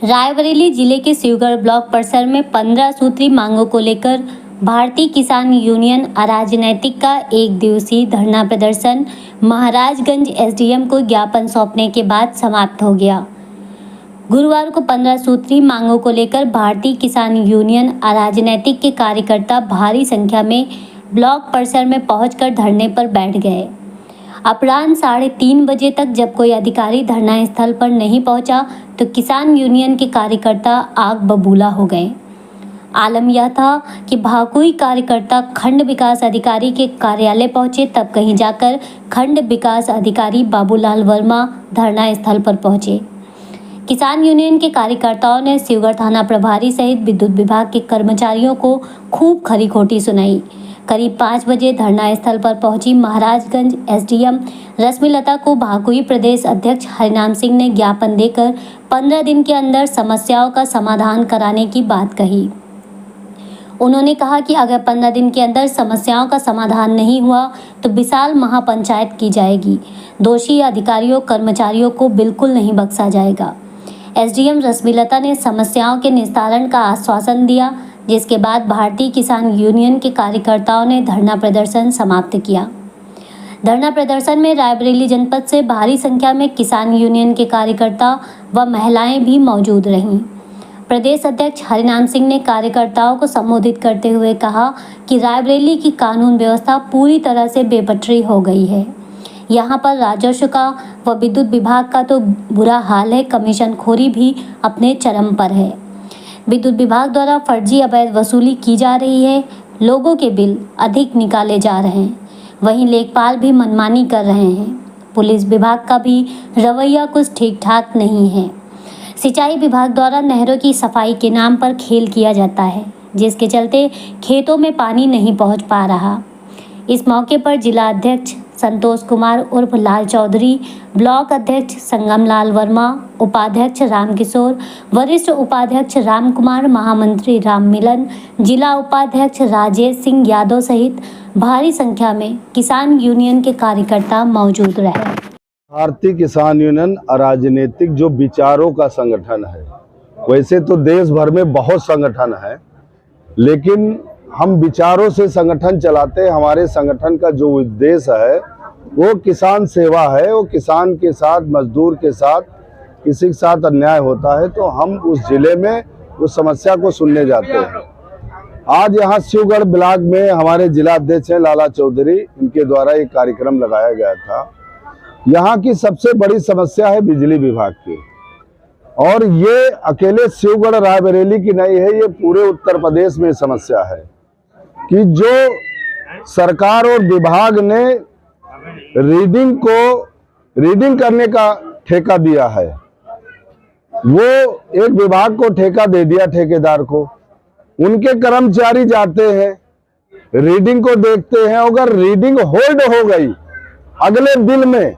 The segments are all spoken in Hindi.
रायबरेली जिले के शिवगढ़ ब्लॉक परिसर में 15 सूत्री मांगों को लेकर भारतीय किसान यूनियन अराजनैतिक का एक दिवसीय धरना प्रदर्शन महाराजगंज एसडीएम को ज्ञापन सौंपने के बाद समाप्त हो गया। गुरुवार को 15 सूत्री मांगों को लेकर भारतीय किसान यूनियन अराजनैतिक के कार्यकर्ता भारी संख्या में ब्लॉक परिसर में पहुंचकर धरने पर बैठ गए। अपराह्न 3:30 बजे तक जब कोई अधिकारी धरना स्थल पर नहीं पहुंचा तो किसान यूनियन के कार्यकर्ता आग बबूला हो गए। आलम यह था कि भाकुई कार्यकर्ता खंड विकास अधिकारी के कार्यालय पहुंचे, तब कहीं जाकर खंड विकास अधिकारी बाबूलाल वर्मा धरना स्थल पर पहुंचे। किसान यूनियन के कार्यकर्ताओं ने शिवगढ़ थाना प्रभारी सहित विद्युत विभाग के कर्मचारियों को खूब खरी खोटी सुनाई। करीब 5 बजे धरना स्थल पर पहुंची महाराजगंज एसडीएम रश्मिलता को भाकुई प्रदेश अध्यक्ष हरिनाम सिंह ने ज्ञापन देकर 15 दिन के अंदर समस्याओं का समाधान कराने की बात कही। उन्होंने कहा कि अगर 15 दिन के अंदर समस्याओं का समाधान नहीं हुआ तो विशाल महापंचायत की जाएगी। दोषी अधिकारियों कर्मचारियों को बिल्कुल नहीं बख्शा जाएगा। एसडीएम रश्मिलता ने समस्याओं के निस्तारण का आश्वासन दिया, जिसके बाद भारतीय किसान यूनियन के कार्यकर्ताओं ने धरना प्रदर्शन समाप्त किया। धरना प्रदर्शन में रायबरेली जनपद से भारी संख्या में किसान यूनियन के कार्यकर्ता व महिलाएं भी मौजूद रहीं। प्रदेश अध्यक्ष हरिनाम सिंह ने कार्यकर्ताओं को संबोधित करते हुए कहा कि रायबरेली की कानून व्यवस्था पूरी तरह से बेपटरी हो गई है। यहाँ पर राजस्व का व विद्युत विभाग का तो बुरा हाल है, कमीशन खोरी भी अपने चरम पर है। विद्युत विभाग द्वारा फर्जी अवैध वसूली की जा रही है, लोगों के बिल अधिक निकाले जा रहे हैं, वहीं लेखपाल भी मनमानी कर रहे हैं। पुलिस विभाग का भी रवैया कुछ ठीक ठाक नहीं है। सिंचाई विभाग द्वारा नहरों की सफाई के नाम पर खेल किया जाता है, जिसके चलते खेतों में पानी नहीं पहुंच पा रहा। इस मौके पर जिला अध्यक्ष संतोष कुमार उर्फ लाल चौधरी, ब्लॉक अध्यक्ष संगमलाल वर्मा, उपाध्यक्ष रामकिशोर, वरिष्ठ उपाध्यक्ष राम कुमार, महामंत्री राम मिलन, जिला उपाध्यक्ष राजेश सिंह यादव सहित भारी संख्या में किसान यूनियन के कार्यकर्ता मौजूद रहे। भारतीय किसान यूनियन अराजनीतिक जो विचारों का संगठन है, वैसे तो देश भर में बहुत संगठन है, लेकिन हम विचारों से संगठन चलाते हैं। हमारे संगठन का जो उद्देश्य है वो किसान सेवा है। वो किसान के साथ, मजदूर के साथ, किसी के साथ अन्याय होता है तो हम उस जिले में उस समस्या को सुनने जाते हैं। आज यहाँ शिवगढ़ ब्लॉक में हमारे जिला अध्यक्ष हैं लाला चौधरी, इनके द्वारा एक कार्यक्रम लगाया गया था। यहाँ की सबसे बड़ी समस्या है बिजली विभाग की, और ये अकेले शिवगढ़ रायबरेली की नहीं है, ये पूरे उत्तर प्रदेश में समस्या है कि जो सरकार और विभाग ने रीडिंग करने का ठेका दिया है, वो एक विभाग को ठेका दे दिया, ठेकेदार को। उनके कर्मचारी जाते हैं, रीडिंग को देखते हैं, अगर रीडिंग होल्ड हो गई अगले बिल में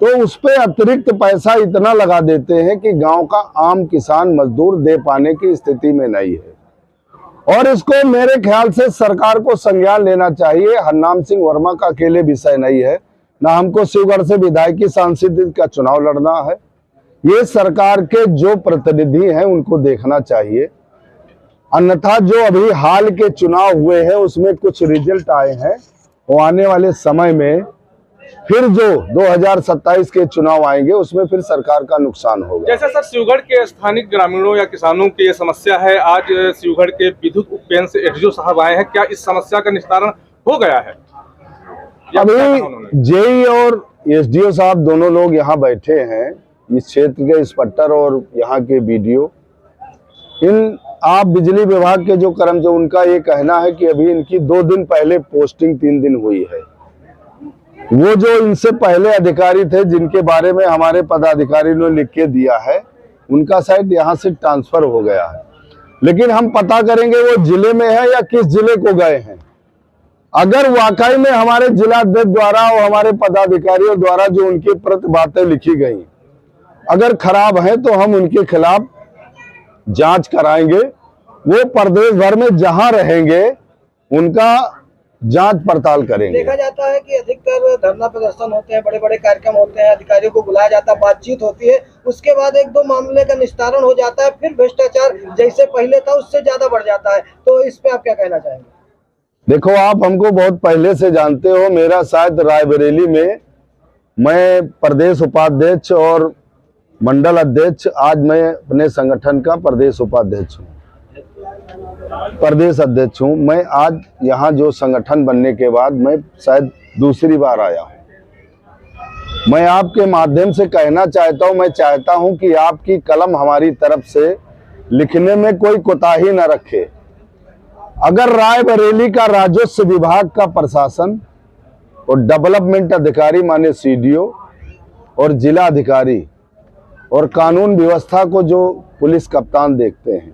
तो उस पर अतिरिक्त पैसा इतना लगा देते हैं कि गांव का आम किसान मजदूर दे पाने की स्थिति में नहीं है। और इसको मेरे ख्याल से सरकार को संज्ञान लेना चाहिए। हरनाम सिंह वर्मा का अकेले विषय नहीं है, ना हमको शिवगढ़ से विधायकी सांसद का चुनाव लड़ना है। ये सरकार के जो प्रतिनिधि हैं उनको देखना चाहिए। अन्यथा जो अभी हाल के चुनाव हुए हैं उसमें कुछ रिजल्ट आए हैं, वो आने वाले समय में फिर जो 2027 के चुनाव आएंगे उसमें फिर सरकार का नुकसान होगा। जैसे सर शिवगढ़ के स्थानिक ग्रामीणों या किसानों की ये समस्या है, आज शिवगढ़ के विद्युत उपकेंद्र से एडीओ साहब आए हैं, क्या इस समस्या का निस्तारण हो गया है? अभी जेई और एसडीओ साहब दोनों लोग यहाँ बैठे हैं, इस क्षेत्र के इंस्पेक्टर और यहाँ के बीडीओ। आप बिजली विभाग के जो कर्मचारी, उनका ये कहना है कि अभी इनकी 2 दिन पहले पोस्टिंग 3 दिन हुई है। वो जो इनसे पहले अधिकारी थे जिनके बारे में हमारे पदाधिकारी ने लिख के दिया है, उनका शायद यहाँ से ट्रांसफर हो गया है, लेकिन हम पता करेंगे वो जिले में है या किस जिले को गए हैं। अगर वाकई में हमारे जिला अध्यक्ष द्वारा और हमारे पदाधिकारियों द्वारा जो उनके प्रति बातें लिखी गई अगर खराब है तो हम उनके खिलाफ जांच कराएंगे। वो प्रदेश भर में जहां रहेंगे उनका जांच पड़ताल करेंगे। देखा जाता है कि अधिकतर धरना प्रदर्शन होते हैं, बड़े बड़े कार्यक्रम होते हैं, अधिकारियों को बुलाया जाता है, बातचीत होती है, उसके बाद एक दो मामले का निस्तारण हो जाता है, फिर भ्रष्टाचार जैसे पहले था उससे ज्यादा बढ़ जाता है। तो इस पे आप क्या कहना चाहेंगे? देखो, आप हमको बहुत पहले से जानते हो। मेरा शायद रायबरेली में मैं प्रदेश उपाध्यक्ष और मंडल अध्यक्ष, आज मैं अपने संगठन का प्रदेश उपाध्यक्ष हूँ, प्रदेश अध्यक्ष हूँ। मैं आज यहाँ जो संगठन बनने के बाद मैं शायद दूसरी बार आया हूँ। मैं आपके माध्यम से कहना चाहता हूँ, मैं चाहता हूँ कि आपकी कलम हमारी तरफ से लिखने में कोई कोताही न रखे। अगर रायबरेली का राजस्व विभाग का प्रशासन और डेवलपमेंट अधिकारी माने सीडीओ और जिला अधिकारी और कानून व्यवस्था को जो पुलिस कप्तान देखते हैं,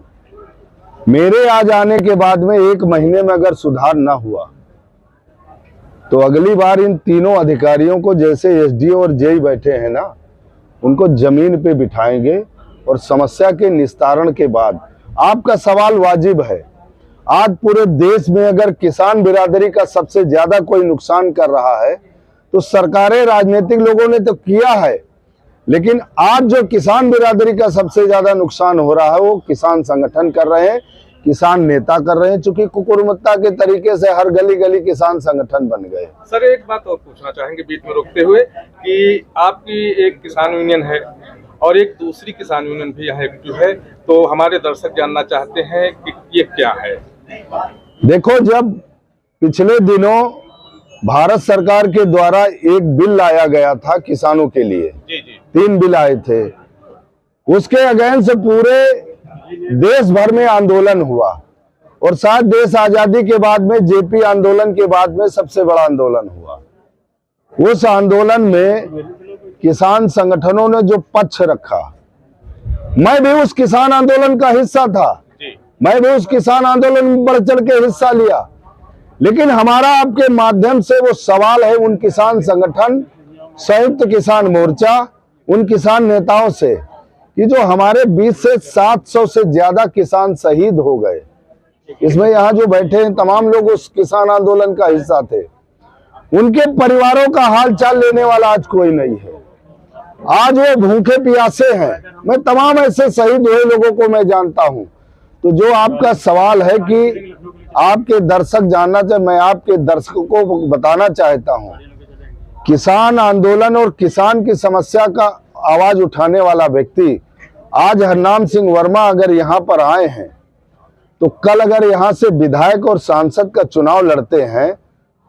मेरे आ जाने के बाद में 1 महीने में अगर सुधार ना हुआ तो अगली बार इन तीनों अधिकारियों को, जैसे एसडीओ और जेई बैठे हैं ना, उनको जमीन पे बिठाएंगे और समस्या के निस्तारण के बाद। आपका सवाल वाजिब है। आज पूरे देश में अगर किसान बिरादरी का सबसे ज्यादा कोई नुकसान कर रहा है तो सरकारें, राजनीतिक लोगों ने तो किया है, लेकिन आज जो किसान बिरादरी का सबसे ज्यादा नुकसान हो रहा है वो किसान संगठन कर रहे हैं, किसान नेता कर रहे हैं। चूंकि कुकुरमुत्ता के तरीके से हर गली गली किसान संगठन बन गए। सर, एक बात और पूछना चाहेंगे बीच में रोकते हुए कि आपकी एक किसान यूनियन है और एक दूसरी किसान यूनियन भी यहाँ एक्टिव है, तो हमारे दर्शक जानना चाहते हैं कि ये क्या है। देखो, जब पिछले दिनों भारत सरकार के द्वारा एक बिल लाया गया था किसानों के लिए, जी जी, 3 बिल आए थे, उसके अगेंस्ट पूरे देश भर में आंदोलन हुआ और शायद देश आजादी के बाद में जेपी आंदोलन के बाद में सबसे बड़ा आंदोलन हुआ। उस आंदोलन में किसान संगठनों ने जो पक्ष रखा, मैं भी उस किसान आंदोलन का हिस्सा था, मैं भी उस किसान आंदोलन में बढ़ चढ़ के हिस्सा लिया। लेकिन हमारा आपके माध्यम से वो सवाल है उन किसान संगठन, संयुक्त किसान मोर्चा, उन किसान नेताओं से कि जो हमारे बीच से 700 से ज्यादा किसान शहीद हो गए। इसमें यहाँ जो बैठे हैं तमाम लोग उस किसान आंदोलन का हिस्सा थे। उनके परिवारों का हाल चाल लेने वाला आज कोई नहीं है। आज वो भूखे प्यासे हैं। मैं तमाम ऐसे शहीद हुए लोगों को मैं जानता हूं। तो जो आपका सवाल है कि आपके दर्शक जानना चाहे, मैं आपके दर्शकों को बताना चाहता हूं, किसान आंदोलन और किसान की समस्या का आवाज उठाने वाला व्यक्ति आज हरनाम सिंह वर्मा अगर यहाँ पर आए हैं तो कल अगर यहाँ से विधायक और सांसद का चुनाव लड़ते हैं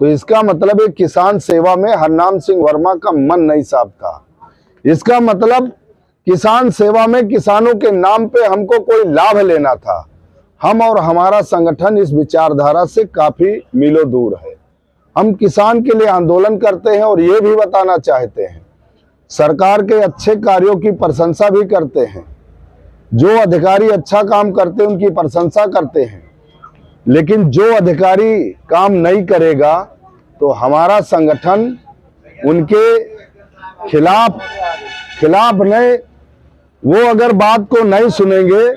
तो इसका मतलब है किसान सेवा में हरनाम सिंह वर्मा का मन नहीं साफ था। इसका मतलब किसान सेवा में किसानों के नाम पे हमको कोई लाभ लेना था। हम और हमारा संगठन इस विचारधारा से काफी मीलों दूर है। हम किसान के लिए आंदोलन करते हैं और ये भी बताना चाहते हैं, सरकार के अच्छे कार्यों की प्रशंसा भी करते हैं। जो अधिकारी अच्छा काम करते हैं उनकी प्रशंसा करते हैं, लेकिन जो अधिकारी काम नहीं करेगा तो हमारा संगठन उनके खिलाफ नहीं, वो अगर बात को नहीं सुनेंगे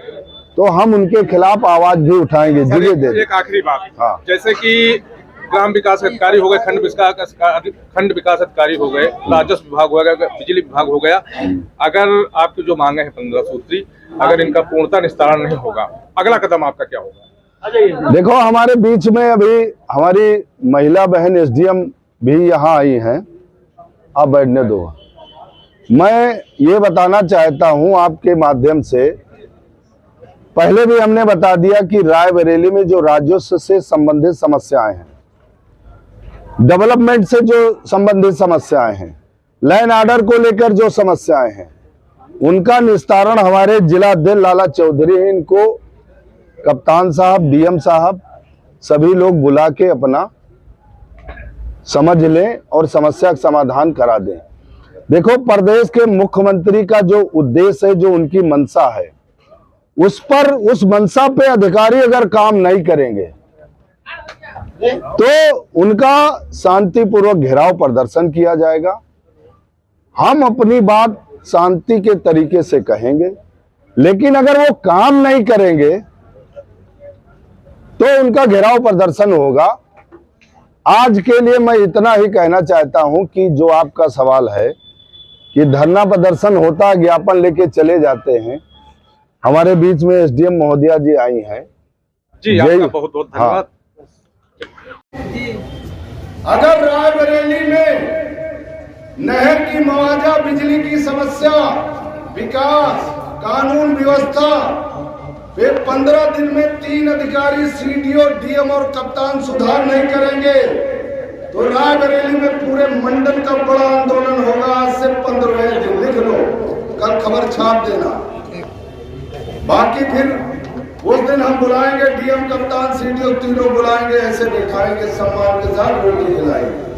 तो हम उनके खिलाफ आवाज भी उठाएंगे। एक आखिरी बात, हाँ, जैसे कि ग्राम विकास अधिकारी हो गए, खंड विकास अधिकारी हो गए, राजस्व विभाग हो गया, बिजली विभाग हो गया, अगर आपकी जो मांगे हैं 15 सूत्री, अगर इनका पूर्णतः निस्तारण नहीं होगा, अगला कदम आपका क्या होगा? देखो, हमारे बीच में अभी हमारी महिला बहन एसडीएम भी यहाँ आई हैं, आप बैठने दो। मैं ये बताना चाहता हूँ आपके माध्यम से, पहले भी हमने बता दिया कि रायबरेली में जो राजस्व से संबंधित समस्याएं हैं, डेवलपमेंट से जो संबंधित समस्याएं हैं, लैंड ऑर्डर को लेकर जो समस्याएं हैं, उनका निस्तारण हमारे जिला अध्यक्ष लाला चौधरी हैं। इनको कप्तान साहब, डीएम साहब सभी लोग बुला के अपना समझ लें और समस्या का समाधान करा दें। देखो, प्रदेश के मुख्यमंत्री का जो उद्देश्य है, जो उनकी मंशा है, उस मंशा पे अधिकारी अगर काम नहीं करेंगे तो उनका शांतिपूर्वक घेराव प्रदर्शन किया जाएगा। हम अपनी बात शांति के तरीके से कहेंगे, लेकिन अगर वो काम नहीं करेंगे तो उनका घेराव प्रदर्शन होगा। आज के लिए मैं इतना ही कहना चाहता हूं कि जो आपका सवाल है कि धरना प्रदर्शन होता, ज्ञापन लेके चले जाते हैं, हमारे बीच में एसडीएम महोदया जी आई हैं। जी आपका बहुत बहुत धन्यवाद। अगर रायबरेली में नहर की मुआवजा, बिजली की समस्या, विकास, कानून व्यवस्था वे 15 दिन में 3 अधिकारी सीडीओ, डीएम और कप्तान सुधार नहीं करेंगे तो रायबरेली में पूरे मंडल का बड़ा आंदोलन होगा। आज से 15वें दिन लिख लो, कल खबर छाप देना। बाकी फिर उस दिन हम बुलाएंगे डीएम, कप्तान, सीडीओ तीनों बुलाएंगे, ऐसे दिखाएंगे सम्मान के साथ रोटी खिलाएंगे।